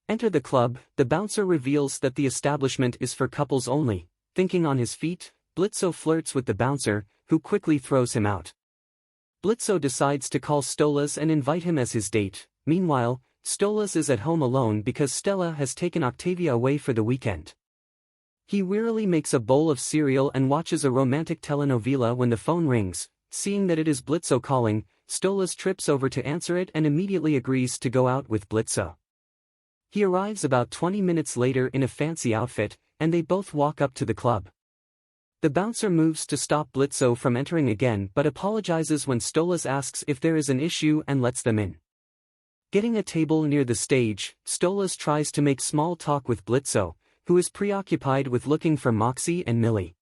Enter the club. The bouncer reveals that the establishment is for couples only. Thinking on his feet, Blitzo flirts with the bouncer, who quickly throws him out. Blitzo decides to call Stolas and invite him as his date. Meanwhile, Stolas is at home alone because Stella has taken Octavia away for the weekend. He wearily makes a bowl of cereal and watches a romantic telenovela when the phone rings. Seeing that it is Blitzo calling, Stolas trips over to answer it and immediately agrees to go out with Blitzo. He arrives about 20 minutes later in a fancy outfit, and they both walk up to the club. The bouncer moves to stop Blitzo from entering again but apologizes when Stolas asks if there is an issue and lets them in. Getting a table near the stage, Stolas tries to make small talk with Blitzo, who is preoccupied with looking for Moxie and Millie.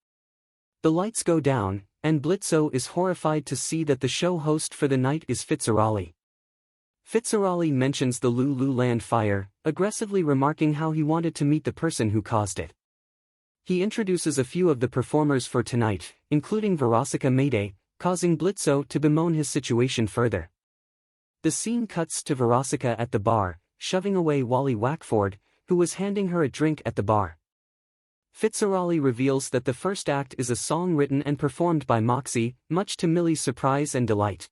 The lights go down, and Blitzo is horrified to see that the show host for the night is Fitzarali. Fitzarali mentions the Lululand fire, aggressively remarking how he wanted to meet the person who caused it. He introduces a few of the performers for tonight, including Verosika Mayday, causing Blitzo to bemoan his situation further. The scene cuts to Verosika at the bar, shoving away Wally Wackford, who was handing her a drink at the bar. Fitzarali reveals that the first act is a song written and performed by Moxie, much to Millie's surprise and delight.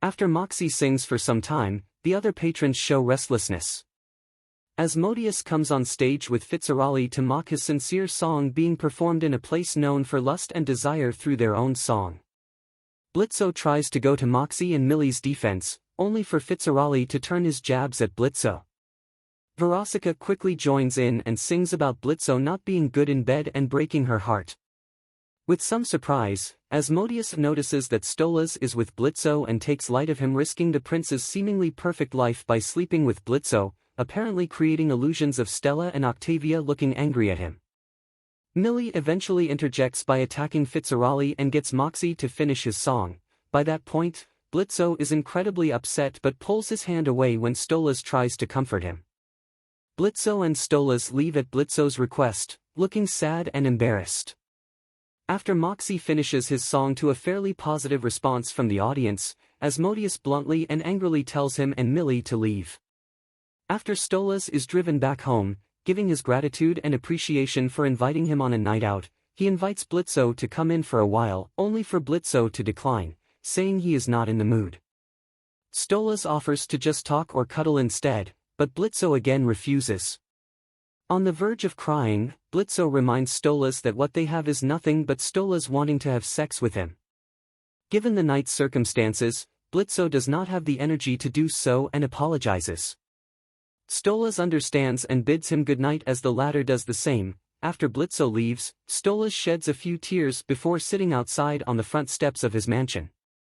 After Moxie sings for some time, the other patrons show restlessness. Asmodeus comes on stage with Fitzarali to mock his sincere song being performed in a place known for lust and desire through their own song. Blitzo tries to go to Moxie and Millie's defense, only for Fitzarali to turn his jabs at Blitzo. Verosika quickly joins in and sings about Blitzo not being good in bed and breaking her heart. With some surprise, Asmodeus notices that Stolas is with Blitzo and takes light of him risking the prince's seemingly perfect life by sleeping with Blitzo, apparently creating illusions of Stella and Octavia looking angry at him. Millie eventually interjects by attacking Fitzarali and gets Moxie to finish his song. By that point, Blitzo is incredibly upset but pulls his hand away when Stolas tries to comfort him. Blitzo and Stolas leave at Blitzo's request, looking sad and embarrassed. After Moxie finishes his song to a fairly positive response from the audience, Asmodeus bluntly and angrily tells him and Millie to leave. After Stolas is driven back home, giving his gratitude and appreciation for inviting him on a night out, he invites Blitzo to come in for a while, only for Blitzo to decline, saying he is not in the mood. Stolas offers to just talk or cuddle instead, but Blitzo again refuses. On the verge of crying, Blitzo reminds Stolas that what they have is nothing but Stolas wanting to have sex with him. Given the night's circumstances, Blitzo does not have the energy to do so and apologizes. Stolas understands and bids him goodnight as the latter does the same. After Blitzo leaves, Stolas sheds a few tears before sitting outside on the front steps of his mansion.